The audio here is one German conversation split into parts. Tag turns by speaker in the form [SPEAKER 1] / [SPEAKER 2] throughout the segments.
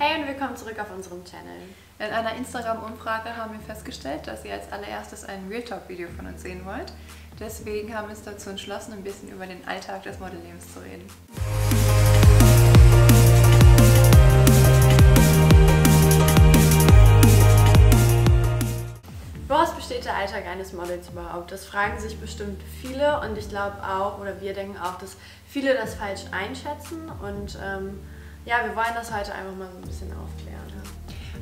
[SPEAKER 1] Hey und willkommen zurück auf unserem Channel.
[SPEAKER 2] In einer Instagram-Umfrage haben wir festgestellt, dass ihr als allererstes ein Real Talk-Video von uns sehen wollt. Deswegen haben wir uns dazu entschlossen, ein bisschen über den Alltag des Modellebens zu reden.
[SPEAKER 1] Woraus besteht der Alltag eines Models überhaupt? Das fragen sich bestimmt viele und ich glaube auch, oder wir denken auch, dass viele das falsch einschätzen und ja, wir wollen das heute einfach mal so ein bisschen aufklären.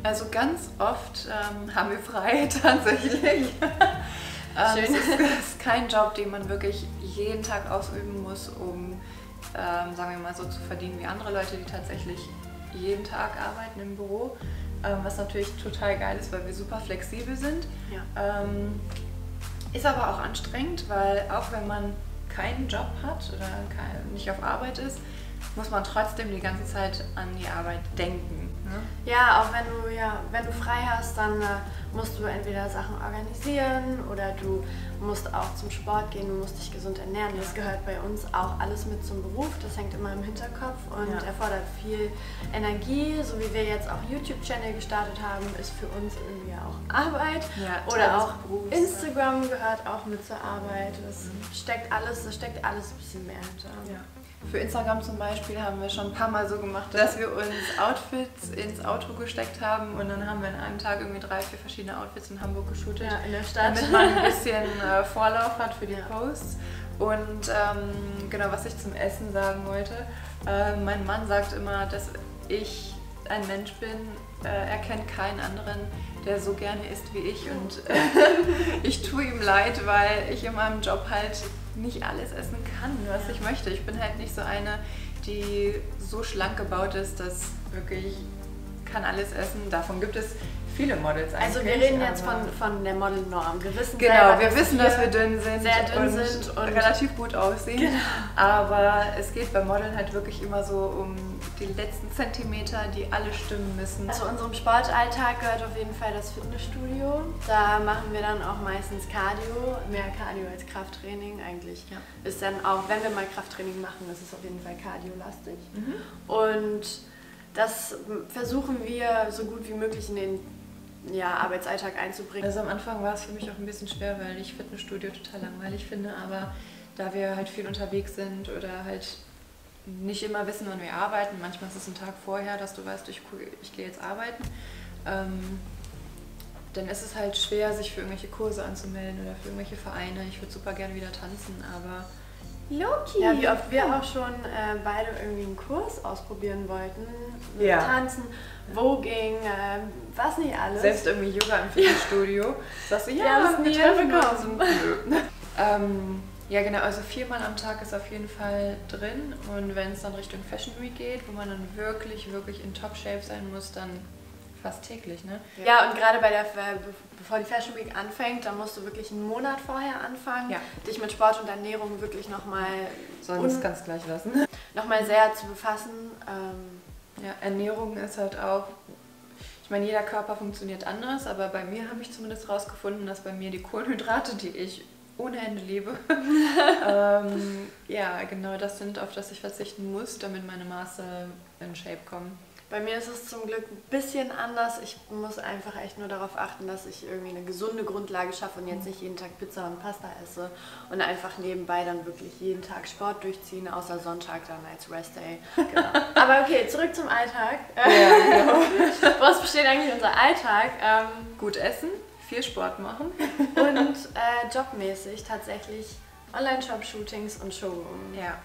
[SPEAKER 2] Also ganz oft haben wir frei tatsächlich. Es ist kein Job, den man wirklich jeden Tag ausüben muss, um, sagen wir mal, so zu verdienen wie andere Leute, die tatsächlich jeden Tag arbeiten im Büro. Was natürlich total geil ist, weil wir super flexibel sind. Ja. Ist aber auch anstrengend, weil auch wenn man keinen Job hat oder nicht auf Arbeit ist, muss man trotzdem die ganze Zeit an die Arbeit denken. Ne?
[SPEAKER 1] Ja, auch wenn du frei hast, dann musst du entweder Sachen organisieren oder du musst auch zum Sport gehen, du musst dich gesund ernähren. Das gehört bei uns auch alles mit zum Beruf, das hängt immer im Hinterkopf und erfordert viel Energie. So wie wir jetzt auch YouTube-Channel gestartet haben, ist für uns irgendwie auch Arbeit. Ja, oder auch Instagram gehört auch mit zur Arbeit. Da steckt alles ein bisschen mehr hinter.
[SPEAKER 2] Ja. Für Instagram zum Beispiel haben wir schon ein paar Mal so gemacht, dass wir uns Outfits ins Auto gesteckt haben und dann haben wir in einem Tag irgendwie 3, 4 verschiedene Outfits in Hamburg geshootet.
[SPEAKER 1] Ja, in der Stadt.
[SPEAKER 2] Damit man ein bisschen Vorlauf hat für die Posts. Und genau, was ich zum Essen sagen wollte, mein Mann sagt immer, dass ich ein Mensch bin, er kennt keinen anderen, der so gerne isst wie ich und ich tue ihm leid, weil ich in meinem Job halt nicht alles essen kann, was ich möchte. Ich bin halt nicht so eine, die so schlank gebaut ist, dass wirklich kann alles essen. Davon gibt es viele Models eigentlich.
[SPEAKER 1] Also wir reden jetzt von der Modelnorm. Wir wissen
[SPEAKER 2] genau, wir wissen, dass wir dünn sind,
[SPEAKER 1] sehr dünn sind und
[SPEAKER 2] relativ gut aussehen. Genau. Aber es geht bei Modeln halt wirklich immer so um die letzten Zentimeter, die alle stimmen müssen.
[SPEAKER 1] Zu unserem Sportalltag gehört auf jeden Fall das Fitnessstudio. Da machen wir dann auch meistens Cardio, mehr Cardio als Krafttraining eigentlich. Ja. Ist dann auch, wenn wir mal Krafttraining machen, ist es auf jeden Fall Cardio-lastig. Und das versuchen wir so gut wie möglich in den Arbeitsalltag einzubringen.
[SPEAKER 2] Also am Anfang war es für mich auch ein bisschen schwer, weil ich Fitnessstudio total langweilig finde, aber da wir halt viel unterwegs sind oder halt nicht immer wissen, wann wir arbeiten, manchmal ist es ein Tag vorher, dass du weißt, ich gehe jetzt arbeiten, dann ist es halt schwer, sich für irgendwelche Kurse anzumelden oder für irgendwelche Vereine. Ich würde super gerne wieder tanzen, aber
[SPEAKER 1] Loki! Ja, wie oft wir auch schon beide irgendwie einen Kurs ausprobieren wollten. Tanzen, Voging, was nicht alles.
[SPEAKER 2] Selbst irgendwie Yoga im Fitnessstudio. Sagst du,
[SPEAKER 1] das nie
[SPEAKER 2] bekommen. Ja genau, also 4-mal am Tag ist auf jeden Fall drin und wenn es dann Richtung Fashion Week geht, wo man dann wirklich in Top-Shape sein muss, dann fast täglich, ne?
[SPEAKER 1] Ja, und gerade bevor die Fashion Week anfängt, dann musst du wirklich einen Monat vorher anfangen, dich mit Sport und Ernährung wirklich nochmal...
[SPEAKER 2] Sollen wir es ganz gleich lassen?
[SPEAKER 1] Nochmal sehr zu befassen.
[SPEAKER 2] Ja, Ernährung ist halt auch... Ich meine, jeder Körper funktioniert anders, aber bei mir habe ich zumindest rausgefunden, dass bei mir die Kohlenhydrate, die ich ohne Ende liebe, ja, genau das sind, auf das ich verzichten muss, damit meine Maße in Shape kommen.
[SPEAKER 1] Bei mir ist es zum Glück ein bisschen anders. Ich muss einfach echt nur darauf achten, dass ich irgendwie eine gesunde Grundlage schaffe und jetzt nicht jeden Tag Pizza und Pasta esse und einfach nebenbei dann wirklich jeden Tag Sport durchziehen, außer Sonntag dann als Rest-Day. Genau. Aber okay, zurück zum Alltag.
[SPEAKER 2] Ja, genau.
[SPEAKER 1] Woraus besteht eigentlich unser Alltag?
[SPEAKER 2] Gut essen, viel Sport machen
[SPEAKER 1] und jobmäßig tatsächlich Online-Shop-Shootings und Showroom.
[SPEAKER 2] Ja.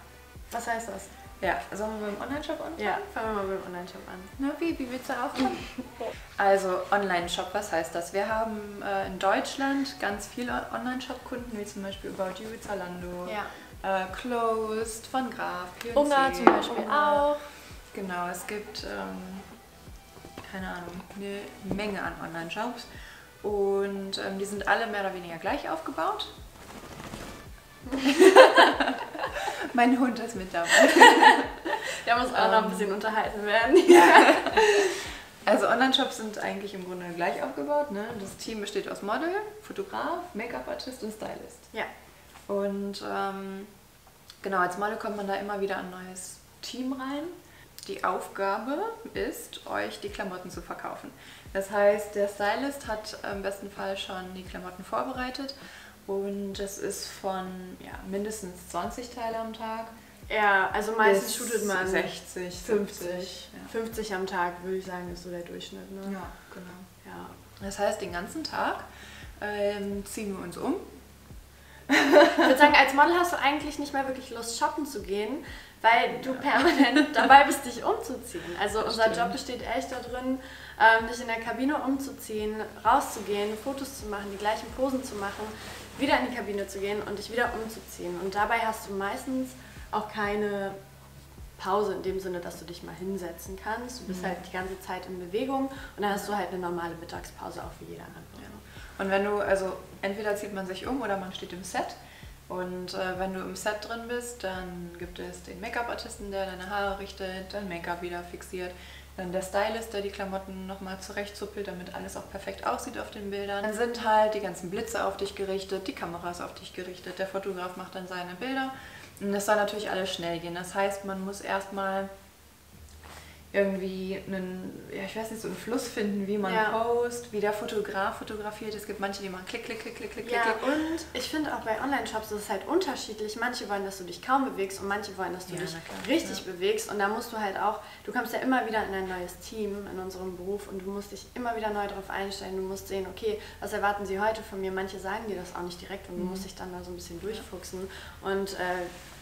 [SPEAKER 1] Was heißt das?
[SPEAKER 2] Ja, sollen wir beim Online-Shop anfangen?
[SPEAKER 1] Ja, fangen wir mal beim Online-Shop an.
[SPEAKER 2] Na, wie willst du aufkommen? Also Online-Shop, was heißt das? Wir haben in Deutschland ganz viele Online-Shop-Kunden, wie zum Beispiel About You, Zalando, Closed, von Graf, P&C,
[SPEAKER 1] Ungar zum Beispiel auch.
[SPEAKER 2] Genau, es gibt, keine Ahnung, eine Menge an Online-Shops und die sind alle mehr oder weniger gleich aufgebaut. Mein Hund ist mit dabei.
[SPEAKER 1] Der muss auch noch ein bisschen unterhalten werden.
[SPEAKER 2] Ja. Also Online-Shops sind eigentlich im Grunde gleich aufgebaut. Ne? Das Team besteht aus Model, Fotograf, Make-up-Artist und Stylist.
[SPEAKER 1] Ja.
[SPEAKER 2] Und genau, als Model kommt man da immer wieder ein neues Team rein. die Aufgabe ist, euch die Klamotten zu verkaufen. Das heißt, der Stylist hat im besten Fall schon die Klamotten vorbereitet und es ist von mindestens 20 Teile am Tag.
[SPEAKER 1] Ja, also meistens shootet man
[SPEAKER 2] 60,
[SPEAKER 1] 50. Ja. 50 am Tag, würde ich sagen, ist so der Durchschnitt. Ne?
[SPEAKER 2] Ja, genau.
[SPEAKER 1] Ja.
[SPEAKER 2] Das heißt, den ganzen Tag ziehen wir uns um.
[SPEAKER 1] Ich würde sagen, als Model hast du eigentlich nicht mehr wirklich Lust, shoppen zu gehen, weil du permanent dabei bist, dich umzuziehen. Also unser Job besteht echt darin, dich in der Kabine umzuziehen, rauszugehen, Fotos zu machen, die gleichen Posen zu machen, wieder in die Kabine zu gehen und dich wieder umzuziehen. Und dabei hast du meistens auch keine Pause in dem Sinne, dass du dich mal hinsetzen kannst. Du bist halt die ganze Zeit in Bewegung und dann hast du halt eine normale Mittagspause, auch wie jeder andere.
[SPEAKER 2] Ja. Und wenn du, also entweder zieht man sich um oder man steht im Set. Und wenn du im Set drin bist, dann gibt es den Make-up-Artisten, der deine Haare richtet, dein Make-up wieder fixiert. Dann der Stylist, der die Klamotten nochmal zurechtzuppelt, damit alles auch perfekt aussieht auf den Bildern. Dann sind halt die ganzen Blitze auf dich gerichtet, die Kamera ist auf dich gerichtet, der Fotograf macht dann seine Bilder. Und das soll natürlich alles schnell gehen. Das heißt, man muss erstmal irgendwie so einen Fluss finden, wie man post, wie der Fotograf fotografiert. Es gibt manche, die machen klick, klick, klick, klick, klick,
[SPEAKER 1] ja,
[SPEAKER 2] klick.
[SPEAKER 1] Und ich finde auch bei Online-Shops ist es halt unterschiedlich. Manche wollen, dass du dich kaum bewegst und manche wollen, dass du dich richtig bewegst. Und da musst du halt auch, du kommst ja immer wieder in ein neues Team in unserem Beruf und du musst dich immer wieder neu darauf einstellen. Du musst sehen, okay, was erwarten sie heute von mir? Manche sagen dir das auch nicht direkt und du musst dich dann da so ein bisschen durchfuchsen. Und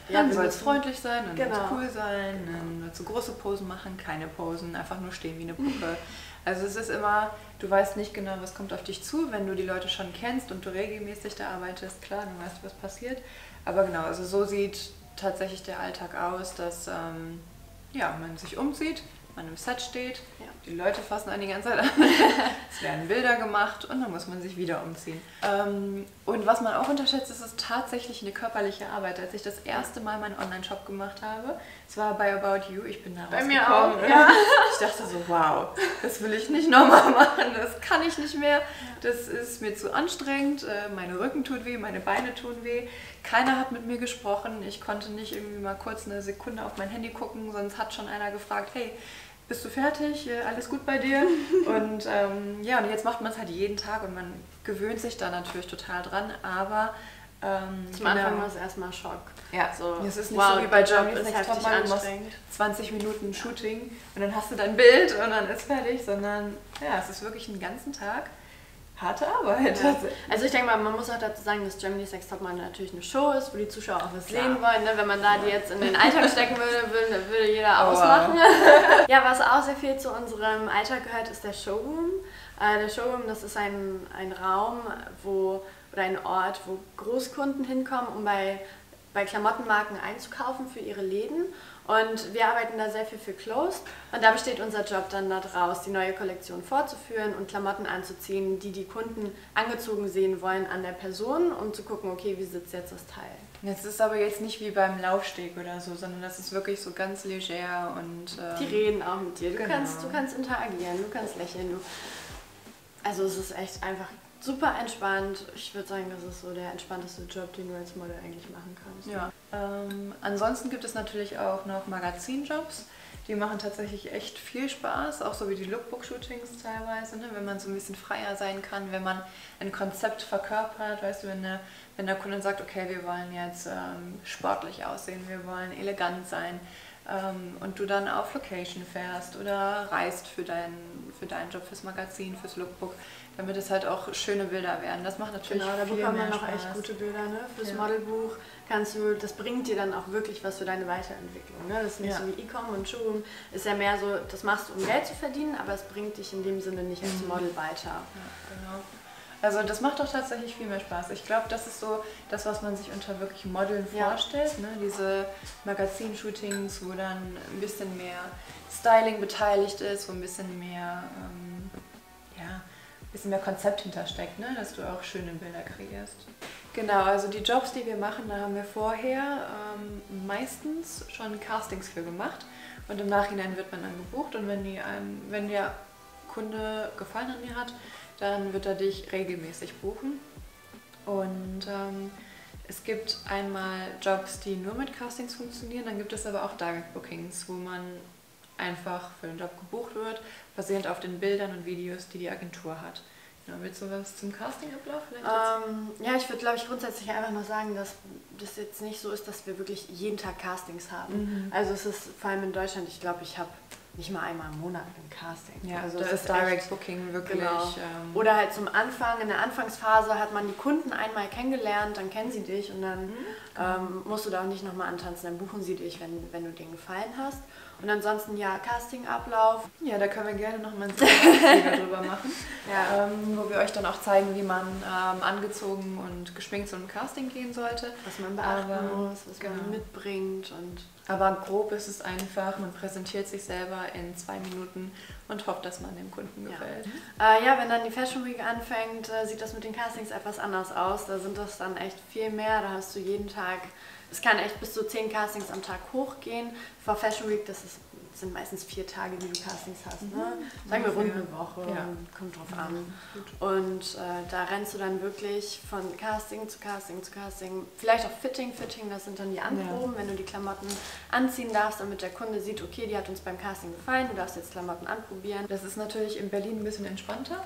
[SPEAKER 2] dann soll es freundlich sein, dann soll es cool sein, dann sollst du große Posen machen, keine Posen, einfach nur stehen wie eine Puppe. Also es ist immer, du weißt nicht genau, was kommt auf dich zu, wenn du die Leute schon kennst und du regelmäßig da arbeitest, klar, dann weißt du, was passiert. Aber genau, also so sieht tatsächlich der Alltag aus, dass man sich umzieht, man im Set steht, die Leute fassen einen die ganze Zeit an, es werden Bilder gemacht und dann muss man sich wieder umziehen. Und was man auch unterschätzt, ist es tatsächlich eine körperliche Arbeit. Als ich das erste Mal meinen Online-Shop gemacht habe, es war bei About You, ich bin da rausgekommen.
[SPEAKER 1] Bei mir auch, ja.
[SPEAKER 2] Ich dachte so, wow, das will ich nicht nochmal machen, das kann ich nicht mehr, das ist mir zu anstrengend, meine Rücken tut weh, meine Beine tun weh. Keiner hat mit mir gesprochen, ich konnte nicht irgendwie mal kurz eine Sekunde auf mein Handy gucken, sonst hat schon einer gefragt, hey, bist du fertig? Alles gut bei dir? Und und jetzt macht man es halt jeden Tag und man gewöhnt sich da natürlich total dran, aber
[SPEAKER 1] zum Anfang war es erstmal Schock.
[SPEAKER 2] Ja, so, es ist nicht so wie bei Germany's Next Topmodel, du machst 20 Minuten Shooting und dann hast du dein Bild und dann ist fertig, sondern es ist wirklich einen ganzen Tag harte Arbeit.
[SPEAKER 1] Ja. Also ich denke mal, man muss auch dazu sagen, dass Germany's Next Topmodel natürlich eine Show ist, wo die Zuschauer auch was sehen wollen. Ne? Wenn man da die jetzt in den Alltag stecken würde jeder ausmachen. Ja, was auch sehr viel zu unserem Alltag gehört, ist der Showroom. Der Showroom, das ist ein Raum, oder ein Ort, wo Großkunden hinkommen, um bei Klamottenmarken einzukaufen für ihre Läden. Und wir arbeiten da sehr viel für Closed und da besteht unser Job dann daraus, die neue Kollektion vorzuführen und Klamotten anzuziehen, die die Kunden angezogen sehen wollen an der Person, um zu gucken, okay, wie sitzt jetzt das Teil.
[SPEAKER 2] Das ist aber jetzt nicht wie beim Laufsteg oder so, sondern das ist wirklich so ganz leger und...
[SPEAKER 1] die reden auch mit dir, du kannst interagieren, du kannst lächeln. Also es ist echt einfach super entspannt. Ich würde sagen, das ist so der entspannteste Job, den du als Model eigentlich machen kannst.
[SPEAKER 2] Ja. Ansonsten gibt es natürlich auch noch Magazinjobs. Die machen tatsächlich echt viel Spaß, auch so wie die Lookbook-Shootings teilweise, ne? Wenn man so ein bisschen freier sein kann, wenn man ein Konzept verkörpert, weißt du, wenn der Kunde sagt, okay, wir wollen jetzt sportlich aussehen, wir wollen elegant sein und du dann auf Location fährst oder reist für deinen Job, fürs Magazin, fürs Lookbook, damit es halt auch schöne Bilder werden. Das macht natürlich viel mehr Spaß.
[SPEAKER 1] Da bekommt man noch echt gute Bilder, ne? Fürs Modelbuch das bringt dir dann auch wirklich was für deine Weiterentwicklung. Ne? Das ist nicht so wie E-Com und Showroom, ist ja mehr so, das machst du, um Geld zu verdienen, aber es bringt dich in dem Sinne nicht als Model weiter.
[SPEAKER 2] Ja, genau. Also das macht doch tatsächlich viel mehr Spaß. Ich glaube, das ist so das, was man sich unter wirklich Modeln vorstellt. Ne? Diese Magazinshootings, wo dann ein bisschen mehr Styling beteiligt ist, wo ein bisschen mehr Konzept hintersteckt, ne? Dass du auch schöne Bilder kreierst. Genau, also die Jobs, die wir machen, da haben wir vorher meistens schon Castings für gemacht und im Nachhinein wird man dann gebucht und wenn der Kunde Gefallen an dir hat, dann wird er dich regelmäßig buchen. Und es gibt einmal Jobs, die nur mit Castings funktionieren, dann gibt es aber auch Direct Bookings, wo man einfach für den Job gebucht wird, basierend auf den Bildern und Videos, die die Agentur hat. Ja, willst du was zum Castingablauf vielleicht
[SPEAKER 1] ja, ich würde, glaube ich, grundsätzlich einfach noch sagen, dass das jetzt nicht so ist, dass wir wirklich jeden Tag Castings haben. Also es ist vor allem in Deutschland, ich glaube, ich habe nicht mal einmal im Monat ein Casting.
[SPEAKER 2] Ja,
[SPEAKER 1] also
[SPEAKER 2] da ist Direct Booking wirklich...
[SPEAKER 1] Genau. Oder halt zum Anfang, in der Anfangsphase hat man die Kunden einmal kennengelernt, dann kennen sie dich und dann musst du da auch nicht nochmal antanzen, dann buchen sie dich, wenn du denen gefallen hast. Und ansonsten, ja, Castingablauf.
[SPEAKER 2] Ja, da können wir gerne nochmal ein Video drüber machen, wo wir euch dann auch zeigen, wie man angezogen und geschminkt zu einem Casting gehen sollte.
[SPEAKER 1] Was man beachten muss, was man mitbringt.
[SPEAKER 2] Aber grob ist es einfach, man präsentiert sich selber in 2 Minuten und hofft, dass man dem Kunden gefällt.
[SPEAKER 1] Ja, wenn dann die Fashion Week anfängt, sieht das mit den Castings etwas anders aus. Da sind das dann echt viel mehr, da hast du jeden Tag... Es kann echt bis zu 10 Castings am Tag hochgehen. Vor Fashion Week, sind meistens 4 Tage, die du Castings hast. Ne? Sagen wir rund eine Woche, kommt drauf an. Und da rennst du dann wirklich von Casting zu Casting zu Casting. Vielleicht auch Fitting, das sind dann die Anproben, wenn du die Klamotten anziehen darfst, damit der Kunde sieht, okay, die hat uns beim Casting gefallen, du darfst jetzt Klamotten anprobieren.
[SPEAKER 2] Das ist natürlich in Berlin ein bisschen entspannter.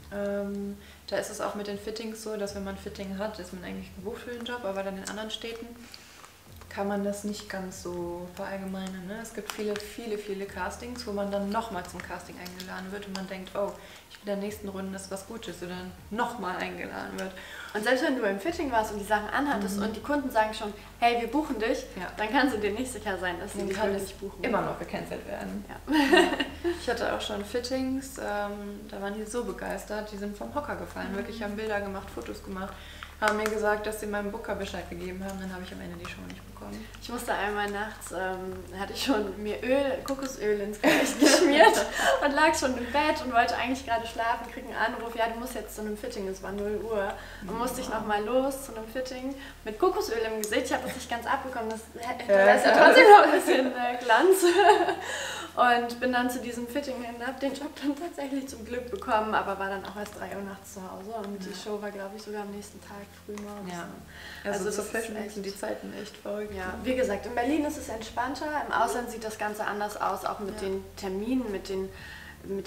[SPEAKER 2] Da ist es auch mit den Fittings so, dass wenn man Fitting hat, ist man eigentlich gebucht für den Job, aber dann in anderen Städten kann man das nicht ganz so verallgemeinern. Ne? Es gibt viele Castings, wo man dann nochmal zum Casting eingeladen wird und man denkt, oh, in der nächsten Runde ist was Gutes oder nochmal eingeladen wird.
[SPEAKER 1] Und selbst wenn du im Fitting warst und die Sachen anhattest und die Kunden sagen schon, hey, wir buchen dich, dann kannst du dir nicht sicher sein, dass sie dich wirklich buchen.
[SPEAKER 2] Immer noch gecancelt werden. Ja. Ich hatte auch schon Fittings, da waren die so begeistert, die sind vom Hocker gefallen. Wirklich haben Bilder gemacht, Fotos gemacht, haben mir gesagt, dass sie meinem Booker Bescheid gegeben haben, dann habe ich am Ende die Show nicht bekommen.
[SPEAKER 1] Ich musste einmal nachts, hatte ich schon mir Kokosöl ins Gesicht geschmiert und lag schon im Bett und wollte eigentlich gerade schlafen, kriege einen Anruf, ja, du musst jetzt zu einem Fitting, es war 0 Uhr. Und musste ich nochmal los zu einem Fitting mit Kokosöl im Gesicht. Ich habe das nicht ganz abbekommen, das hinterlässt ja trotzdem noch ein bisschen Glanz. Und bin dann zu diesem Fitting hin, habe den Job dann tatsächlich zum Glück bekommen, aber war dann auch erst 3 Uhr nachts zu Hause und die Show war, glaube ich, sogar am nächsten Tag früh morgens.
[SPEAKER 2] Ja. Also zur Fashion Week sind die Zeiten echt verrückt.
[SPEAKER 1] Ja, wie gesagt, in Berlin ist es entspannter, im Ausland sieht das Ganze anders aus, auch mit den Terminen, mit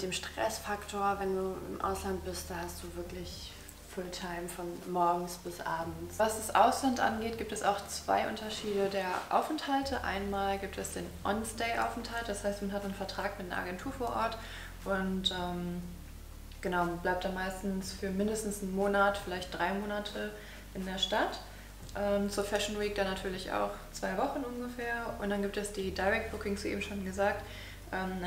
[SPEAKER 1] dem Stressfaktor. Wenn du im Ausland bist, da hast du wirklich Fulltime von morgens bis abends.
[SPEAKER 2] Was das Ausland angeht, gibt es auch 2 Unterschiede der Aufenthalte. Einmal gibt es den On-Stay-Aufenthalt, das heißt, man hat einen Vertrag mit einer Agentur vor Ort und genau, man bleibt da meistens für mindestens einen Monat, vielleicht 3 Monate in der Stadt. Zur Fashion Week dann natürlich auch 2 Wochen ungefähr. Und dann gibt es die Direct Bookings, wie eben schon gesagt.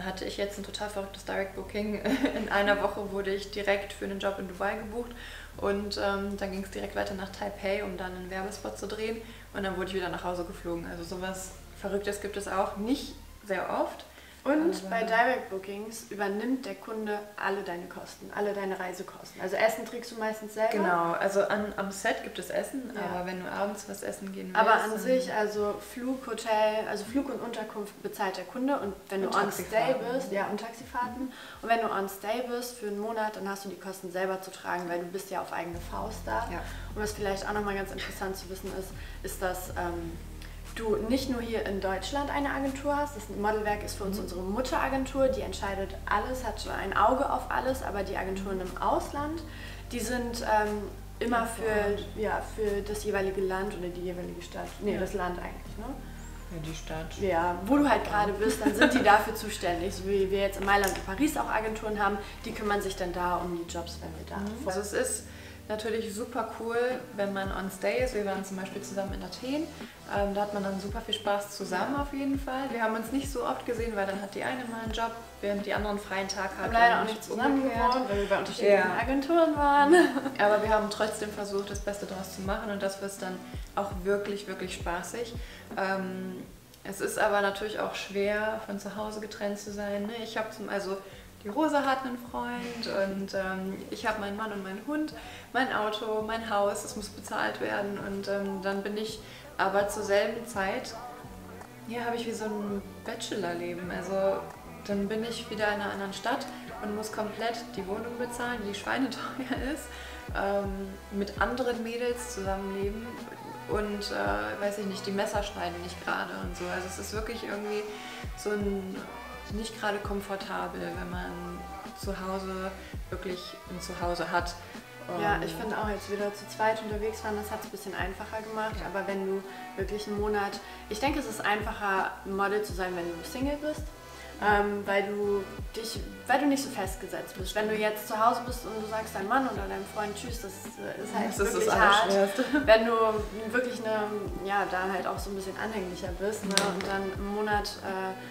[SPEAKER 2] Hatte ich jetzt ein total verrücktes Direct Booking. In einer Woche wurde ich direkt für einen Job in Dubai gebucht und dann ging es direkt weiter nach Taipei, um dann einen Werbespot zu drehen und dann wurde ich wieder nach Hause geflogen. Also sowas Verrücktes gibt es auch nicht sehr oft.
[SPEAKER 1] Und bei Direct Bookings übernimmt der Kunde alle deine Kosten, alle deine Reisekosten. Also Essen trägst du meistens selber.
[SPEAKER 2] Genau, also am Set gibt es Essen, aber wenn du abends was essen gehen willst...
[SPEAKER 1] Aber an sich, also Flug, Hotel, also Flug und Unterkunft bezahlt der Kunde und wenn du on Stay bist, und Taxifahrten, und wenn du on Stay bist für einen Monat, dann hast du die Kosten selber zu tragen, weil du bist ja auf eigene Faust da. Ja. Und was vielleicht auch nochmal ganz interessant zu wissen ist, dass... du nicht nur hier in Deutschland eine Agentur hast, das Modelwerk ist für uns unsere Mutteragentur, die entscheidet alles, hat ein Auge auf alles, aber die Agenturen im Ausland, die sind immer für das jeweilige Land oder die jeweilige Stadt, das Land eigentlich, ne?
[SPEAKER 2] Ja, die Stadt.
[SPEAKER 1] Ja, wo du halt gerade bist, dann sind die dafür zuständig, so wie wir jetzt in Mailand und Paris auch Agenturen haben, die kümmern sich dann da um die Jobs, wenn wir da sind.
[SPEAKER 2] Also es ist natürlich super cool, wenn man on Stay ist. Wir waren zum Beispiel zusammen in Athen. Da hat man dann super viel Spaß zusammen auf jeden Fall. Wir haben uns nicht so oft gesehen, weil dann hat die eine mal einen Job, während die anderen freien Tag hatten.
[SPEAKER 1] Wir haben leider auch nicht zusammen gewohnt, weil wir bei unterschiedlichen Agenturen waren.
[SPEAKER 2] Aber wir haben trotzdem versucht, das Beste daraus zu machen und das wird dann auch wirklich, wirklich spaßig. Es ist aber natürlich auch schwer, von zu Hause getrennt zu sein. Ne? Ich habe die Rosa hat einen Freund und ich habe meinen Mann und meinen Hund, mein Auto, mein Haus, das muss bezahlt werden und dann bin ich aber zur selben Zeit, habe ich wie so ein Bachelorleben, also dann bin ich wieder in einer anderen Stadt und muss komplett die Wohnung bezahlen, die schweineteuer ist, mit anderen Mädels zusammenleben und, weiß ich nicht, die Messer schneiden nicht gerade und so, also es ist wirklich irgendwie so ein nicht gerade komfortabel, wenn man zu Hause wirklich ein Zuhause hat.
[SPEAKER 1] Ja, ich finde auch, jetzt wieder zu zweit unterwegs waren, das hat es ein bisschen einfacher gemacht. Ja. Aber wenn du wirklich einen Monat, ich denke, es ist einfacher, Model zu sein, wenn du Single bist. Weil du nicht so festgesetzt bist. Wenn du jetzt zu Hause bist und du sagst deinem Mann oder deinem Freund tschüss, das ist halt wirklich hart. Wenn du wirklich da halt auch so ein bisschen anhänglicher bist, ne, und dann einen Monat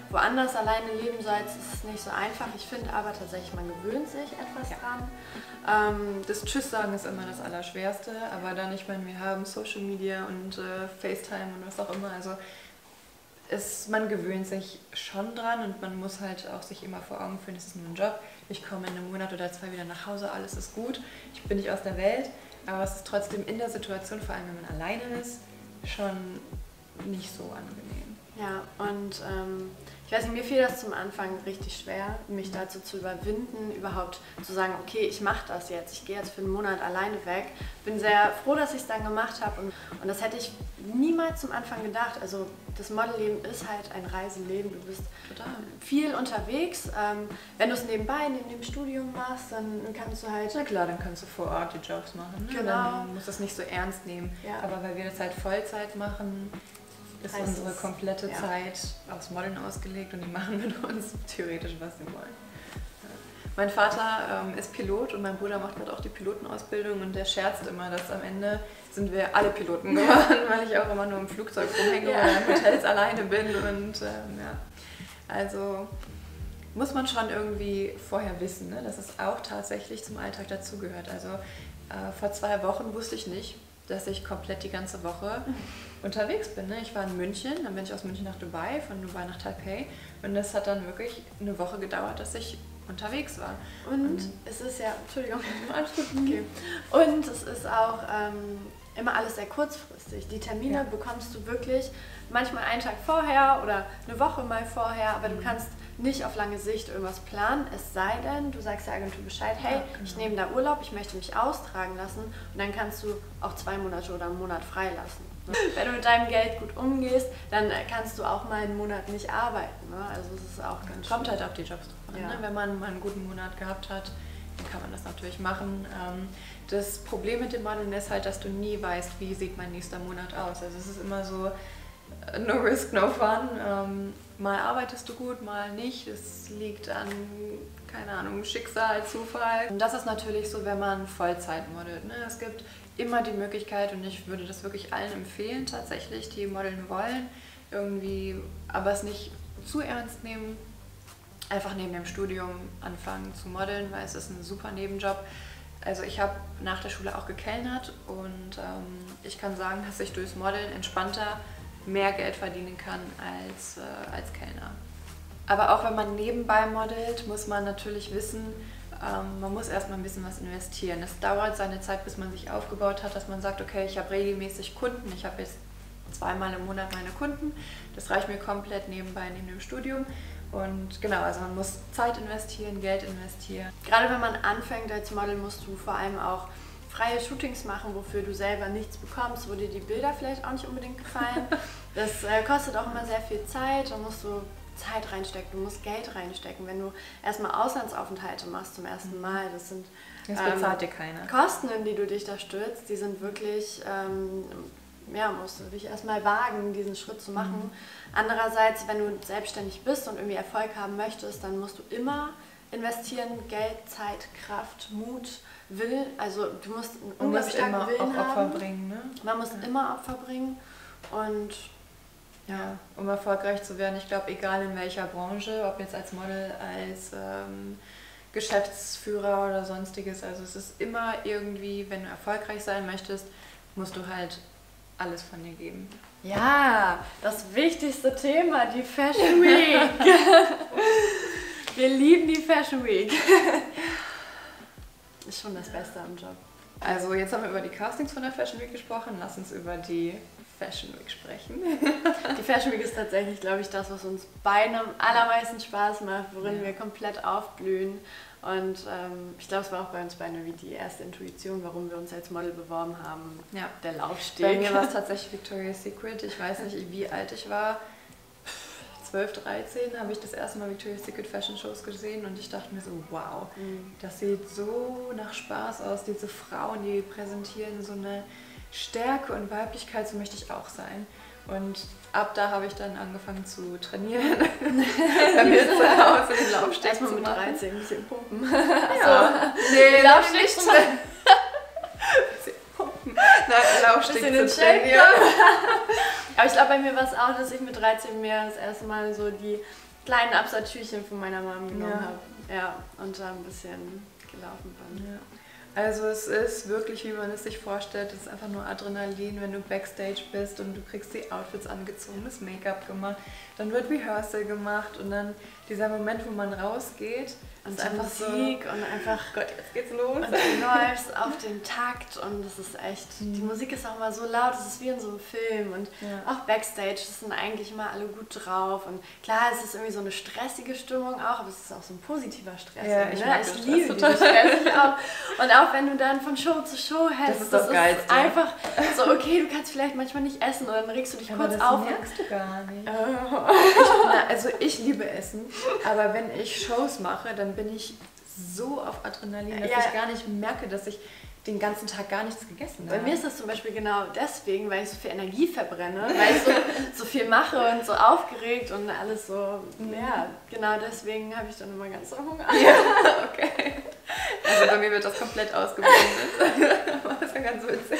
[SPEAKER 1] woanders alleine leben sollst, ist es nicht so einfach. Ich finde aber tatsächlich, man gewöhnt sich etwas dran.
[SPEAKER 2] Das Tschüss sagen ist immer das Allerschwerste, aber dann, ich meine, wir haben Social Media und FaceTime und was auch immer, also man gewöhnt sich schon dran und man muss halt auch sich immer vor Augen führen, es ist nur ein Job. Ich komme in einem Monat oder 2 wieder nach Hause, alles ist gut, ich bin nicht aus der Welt, aber es ist trotzdem in der Situation, vor allem wenn man alleine ist, schon nicht so angenehm.
[SPEAKER 1] Ja, und ich weiß nicht, mir fiel das zum Anfang richtig schwer, mich dazu zu überwinden, überhaupt zu sagen, okay, ich mache das jetzt, ich gehe jetzt für einen Monat alleine weg. Bin sehr froh, dass ich es dann gemacht habe und das hätte ich niemals zum Anfang gedacht. Also das Modelleben ist halt ein Reiseleben, du bist viel unterwegs. Wenn du es nebenbei, neben dem Studium machst, dann kannst du halt...
[SPEAKER 2] Na klar, dann kannst du vor Ort die Jobs machen, ne?
[SPEAKER 1] Genau.
[SPEAKER 2] Dann musst du es nicht so ernst nehmen. Ja. Aber weil wir das halt Vollzeit machen, ist unsere komplette Zeit aufs Modeln ausgelegt und die machen mit uns theoretisch, was sie wollen. Mein Vater ist Pilot und mein Bruder macht gerade auch die Pilotenausbildung und der scherzt immer, dass am Ende sind wir alle Piloten geworden, weil ich auch immer nur im Flugzeug rumhänge oder in Hotels alleine bin und also muss man schon irgendwie vorher wissen, ne, dass es auch tatsächlich zum Alltag dazugehört. Also vor 2 Wochen wusste ich nicht, dass ich komplett die ganze Woche unterwegs bin. Ne? Ich war in München, dann bin ich aus München nach Dubai, von Dubai nach Taipei und das hat dann wirklich eine Woche gedauert, dass ich unterwegs war.
[SPEAKER 1] Und es ist ja, Entschuldigung, okay. Und es ist auch immer alles sehr kurzfristig. Die Termine bekommst du wirklich manchmal einen Tag vorher oder eine Woche mal vorher, aber du kannst nicht auf lange Sicht irgendwas planen, es sei denn, du sagst der Agentur Bescheid, hey, ich nehme da Urlaub, ich möchte mich austragen lassen und dann kannst du auch 2 Monate oder einen Monat freilassen. Wenn du mit deinem Geld gut umgehst, dann kannst du auch mal einen Monat nicht arbeiten. Ne? Also es ist auch ganz
[SPEAKER 2] kommt halt auf die Jobs drauf an. Ne? Wenn man mal einen guten Monat gehabt hat, dann kann man das natürlich machen. Das Problem mit dem Modeln ist halt, dass du nie weißt, wie sieht mein nächster Monat aus. Also es ist immer so, no risk, no fun. Mal arbeitest du gut, mal nicht. Es liegt an, keine Ahnung, Schicksal, Zufall. Und das ist natürlich so, wenn man Vollzeit modelt. Ne? Es gibt immer die Möglichkeit, und ich würde das wirklich allen empfehlen tatsächlich, die modeln wollen, irgendwie, aber es nicht zu ernst nehmen, einfach neben dem Studium anfangen zu modeln, weil es ist ein super Nebenjob. Also ich habe nach der Schule auch gekellnert und ich kann sagen, dass ich durchs Modeln entspannter mehr Geld verdienen kann als Kellner. Aber auch wenn man nebenbei modelt, muss man natürlich wissen, man muss erstmal ein bisschen was investieren. Es dauert seine Zeit, bis man sich aufgebaut hat, dass man sagt, okay, ich habe regelmäßig Kunden, ich habe jetzt 2-mal im Monat meine Kunden, das reicht mir komplett nebenbei neben dem Studium. Und genau, also man muss Zeit investieren, Geld investieren.
[SPEAKER 1] Gerade wenn man anfängt als Model, musst du vor allem auch freie Shootings machen, wofür du selber nichts bekommst, wo dir die Bilder vielleicht auch nicht unbedingt gefallen. Das kostet auch immer sehr viel Zeit, da musst du Zeit reinstecken, du musst Geld reinstecken. Wenn du erstmal Auslandsaufenthalte machst zum ersten Mal, das sind
[SPEAKER 2] bezahlt dir keiner.
[SPEAKER 1] Kosten, in die du dich da stürzt, die sind wirklich, musst du dich erstmal wagen, diesen Schritt zu machen. Andererseits, wenn du selbstständig bist und irgendwie Erfolg haben möchtest, dann musst du immer investieren, Geld, Zeit, Kraft, Mut, Will. Also du musst einen unglaublich starken Willen haben.
[SPEAKER 2] Opfer bringen, ne?
[SPEAKER 1] Man muss immer Opfer bringen und
[SPEAKER 2] ja, um erfolgreich zu werden, ich glaube, egal in welcher Branche, ob jetzt als Model, als Geschäftsführer oder sonstiges, also es ist immer irgendwie, wenn du erfolgreich sein möchtest, musst du halt alles von dir geben.
[SPEAKER 1] Ja, das wichtigste Thema, die Fashion Week. Wir lieben die Fashion Week. Ist schon das Beste am Job.
[SPEAKER 2] Also jetzt haben wir über die Castings von der Fashion Week gesprochen, lass uns über die Fashion Week sprechen.
[SPEAKER 1] Die Fashion Week ist tatsächlich, glaube ich, das, was uns beiden am allermeisten Spaß macht, worin wir komplett aufblühen. Und ich glaube, es war auch bei uns beiden wie die erste Intuition, warum wir uns als Model beworben haben.
[SPEAKER 2] Ja.
[SPEAKER 1] Der Laufsteg.
[SPEAKER 2] Bei mir war es tatsächlich Victoria's Secret. Ich weiß nicht, wie alt ich war. 12, 13 habe ich das erste Mal Victoria's Secret Fashion Shows gesehen und ich dachte mir so, wow, das sieht so nach Spaß aus. Diese Frauen, die präsentieren so eine Stärke und Weiblichkeit, so möchte ich auch sein. Und ab da habe ich dann angefangen zu trainieren. Bei mir zu Hause den Laufsteg
[SPEAKER 1] erstmal
[SPEAKER 2] zu
[SPEAKER 1] mit
[SPEAKER 2] machen.
[SPEAKER 1] 13 ein bisschen pumpen.
[SPEAKER 2] Ja. Nee,
[SPEAKER 1] Laufsteg zu machen.
[SPEAKER 2] Nein, Laufsteg
[SPEAKER 1] Bisschen in
[SPEAKER 2] zu
[SPEAKER 1] Shape
[SPEAKER 2] trainieren.
[SPEAKER 1] Aber ich glaube, bei mir war es auch, dass ich mit 13 mir das erste Mal so die kleinen Absatztüchchen von meiner Mom genommen habe. Ja, und da ein bisschen gelaufen bin.
[SPEAKER 2] Ja. Also es ist wirklich, wie man es sich vorstellt, es ist einfach nur Adrenalin, wenn du Backstage bist und du kriegst die Outfits angezogen, das Make-up gemacht, dann wird Rehearsal gemacht und dann dieser Moment, wo man rausgeht,
[SPEAKER 1] Und
[SPEAKER 2] ist einfach
[SPEAKER 1] Musik
[SPEAKER 2] so,
[SPEAKER 1] und einfach
[SPEAKER 2] Gott, jetzt geht's los.
[SPEAKER 1] und du läufst auf den Takt und das ist echt, die Musik ist auch mal so laut, es ist wie in so einem Film und auch Backstage, das sind eigentlich immer alle gut drauf und klar, es ist irgendwie so eine stressige Stimmung auch, aber es ist auch so ein positiver Stress.
[SPEAKER 2] Ja, ich mag
[SPEAKER 1] ich
[SPEAKER 2] den
[SPEAKER 1] liebe
[SPEAKER 2] Stress
[SPEAKER 1] diesen Stress ich auch. Und auch wenn du dann von Show zu Show hast,
[SPEAKER 2] Das ist das Geilste.
[SPEAKER 1] einfach so, okay, du kannst vielleicht manchmal nicht essen oder dann regst du dich
[SPEAKER 2] Aber
[SPEAKER 1] kurz
[SPEAKER 2] das
[SPEAKER 1] auf.
[SPEAKER 2] merkst du gar nicht. Also ich liebe Essen, aber wenn ich Shows mache, dann bin ich so auf Adrenalin, dass ich gar nicht merke, dass ich den ganzen Tag gar nichts gegessen habe.
[SPEAKER 1] Bei mir ist das zum Beispiel genau deswegen, weil ich so viel Energie verbrenne, weil ich so viel mache und so aufgeregt und alles so, ja, genau deswegen habe ich dann immer ganz so Hunger.
[SPEAKER 2] Ja, okay. Also bei mir wird das komplett ausgeblendet. Aber das ist ja ganz witzig.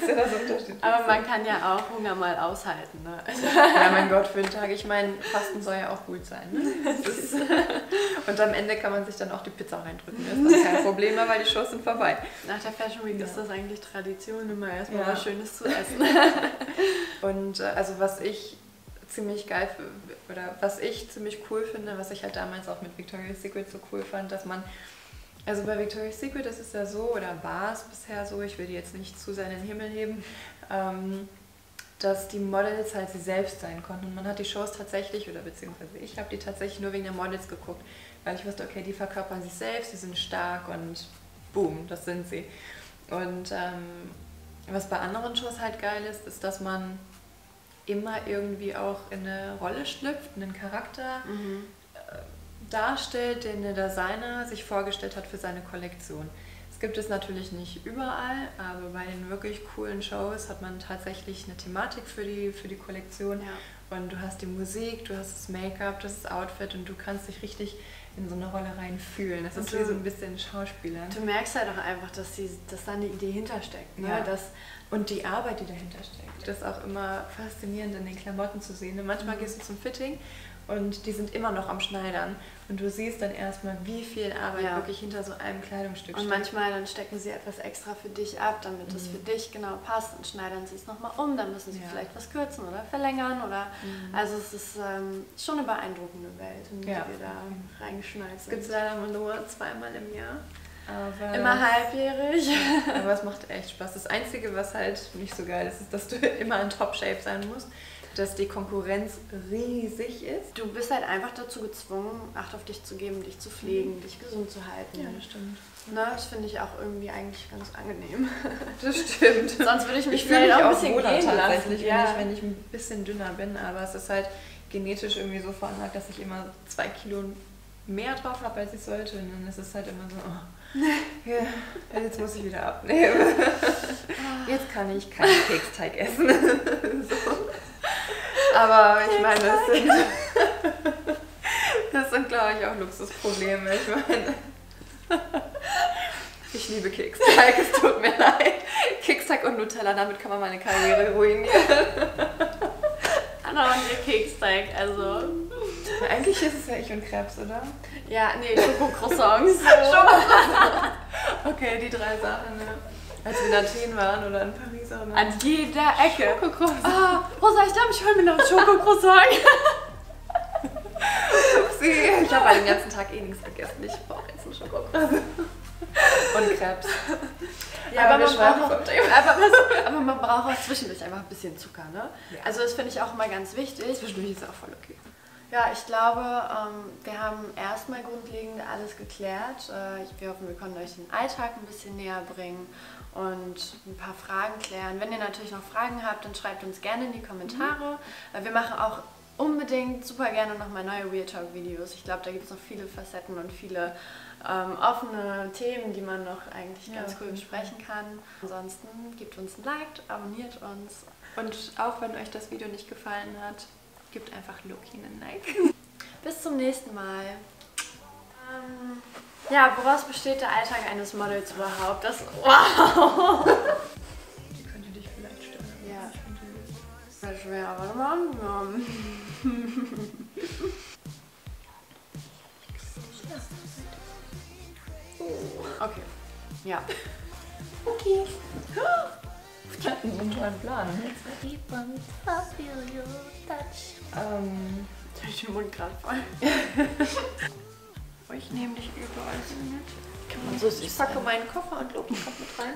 [SPEAKER 2] Das ist ja das Unterschied.
[SPEAKER 1] Aber man kann ja auch Hunger mal aushalten, ne?
[SPEAKER 2] Ja, mein Gott, für den Tag. Ich meine, Fasten soll ja auch gut sein. Ne? Und am Ende kann man sich dann auch die Pizza reindrücken. Das ist dann kein Problem mehr, weil die Shows sind vorbei.
[SPEAKER 1] Nach der Fashion Week ist das eigentlich Tradition, immer erstmal was Schönes zu essen.
[SPEAKER 2] Und also was ich ziemlich geil oder was ich ziemlich cool finde, was ich halt damals auch mit Victoria's Secret so cool fand, dass man, also bei Victoria's Secret ist es ja so, oder war es bisher so, ich will die jetzt nicht zu sehr in den Himmel heben, dass die Models halt sie selbst sein konnten. Und man hat die Shows tatsächlich, oder beziehungsweise ich habe die tatsächlich nur wegen der Models geguckt, weil ich wusste, okay, die verkörpern sich selbst, die sind stark und boom, das sind sie. Und was bei anderen Shows halt geil ist, ist, dass man immer irgendwie auch in eine Rolle schlüpft, einen Charakter darstellt, den der Designer sich vorgestellt hat für seine Kollektion. Das gibt es natürlich nicht überall, aber bei den wirklich coolen Shows hat man tatsächlich eine Thematik für die Kollektion. Ja. Und du hast die Musik, du hast das Make-up, das Outfit und du kannst dich richtig in so eine Rolle reinfühlen. Das ist wie so ein bisschen Schauspieler.
[SPEAKER 1] Du merkst halt auch einfach, dass da eine Idee hintersteckt. Ne?
[SPEAKER 2] Ja. Und die Arbeit, die dahinter steckt. Das ist auch immer faszinierend in den Klamotten zu sehen. Und manchmal gehst du zum Fitting und die sind immer noch am Schneidern. Und du siehst dann erstmal, wie viel Arbeit wirklich hinter so einem Kleidungsstück
[SPEAKER 1] und
[SPEAKER 2] steckt.
[SPEAKER 1] Und manchmal dann stecken sie etwas extra für dich ab, damit es für dich genau passt. Und schneidern sie es nochmal um, dann müssen sie vielleicht was kürzen oder verlängern. Oder also es ist schon eine beeindruckende Welt, in die wir da reingeschneit sind.
[SPEAKER 2] Es gibt es leider nur zweimal im Jahr. Aber
[SPEAKER 1] immer halbjährig.
[SPEAKER 2] Aber es macht echt Spaß. Das Einzige, was halt nicht so geil ist, ist, dass du immer in Top-Shape sein musst, dass die Konkurrenz riesig ist.
[SPEAKER 1] Du bist halt einfach dazu gezwungen, Acht auf dich zu geben, dich zu pflegen, dich gesund zu halten.
[SPEAKER 2] Ja, das stimmt.
[SPEAKER 1] Ne, das finde ich auch irgendwie eigentlich ganz angenehm.
[SPEAKER 2] Das stimmt.
[SPEAKER 1] Sonst würde ich mich
[SPEAKER 2] fühle mich
[SPEAKER 1] auch
[SPEAKER 2] auch
[SPEAKER 1] ein bisschen
[SPEAKER 2] wohler
[SPEAKER 1] gehen
[SPEAKER 2] tatsächlich,
[SPEAKER 1] lassen.
[SPEAKER 2] wenn ich ein bisschen dünner bin. Aber es ist halt genetisch irgendwie so veranlagt, dass ich immer 2 Kilo mehr drauf habe, als ich sollte. Und dann ist es halt immer so, ja, jetzt muss ich wieder abnehmen. Jetzt kann ich keinen Keksteig essen. So. Aber ich meine, das sind glaube ich auch Luxusprobleme. Ich meine, ich liebe Keksteig, es tut mir leid. Keksteig und Nutella, damit kann man meine Karriere ruinieren.
[SPEAKER 1] Anna und ihr Keksteig, also...
[SPEAKER 2] Eigentlich ist es ja ich und Krebs, oder?
[SPEAKER 1] Ja, nee, Schokocroissants.
[SPEAKER 2] Okay, die 3 Sachen, ja. Als wir in Athen waren oder in Paris auch noch.
[SPEAKER 1] An jeder Ecke.
[SPEAKER 2] Schokocroissant.
[SPEAKER 1] Ah, Rosa, ich glaube, ich hole mir noch ein Schokocroissant.
[SPEAKER 2] Upsi. Ich habe halt den ganzen Tag eh nichts gegessen. Ich brauche jetzt einen Schokocroissant. Und Krebs.
[SPEAKER 1] Ja, aber man braucht auch zwischendurch einfach ein bisschen Zucker, ne? Ja. Also das finde ich auch immer ganz wichtig.
[SPEAKER 2] Zwischendurch ist es auch voll okay.
[SPEAKER 1] Ja, ich glaube, wir haben erstmal grundlegend alles geklärt. Wir hoffen, wir konnten euch den Alltag ein bisschen näher bringen und ein paar Fragen klären. Wenn ihr natürlich noch Fragen habt, dann schreibt uns gerne in die Kommentare. Wir machen auch unbedingt super gerne nochmal neue Real Talk Videos. Ich glaube, da gibt es noch viele Facetten und viele offene Themen, die man noch eigentlich ganz cool besprechen kann. Ansonsten gebt uns ein Like, abonniert uns.
[SPEAKER 2] Und auch wenn euch das Video nicht gefallen hat, gebt einfach Loki einen Like.
[SPEAKER 1] Bis zum nächsten Mal. Ja, woraus besteht der Alltag eines Models überhaupt? Wow!
[SPEAKER 2] Die könnte dich vielleicht stören.
[SPEAKER 1] Ja. Das ist schwer, warte mal. Okay. Ja.
[SPEAKER 2] Okay. Ich hatte einen tollen Plan.
[SPEAKER 1] Jetzt habe ich den Mund gerade voll.
[SPEAKER 2] Ich nehme dich überall so mit.
[SPEAKER 1] Kann man so süß
[SPEAKER 2] Ich packe meinen Koffer und Loki kommt mit rein.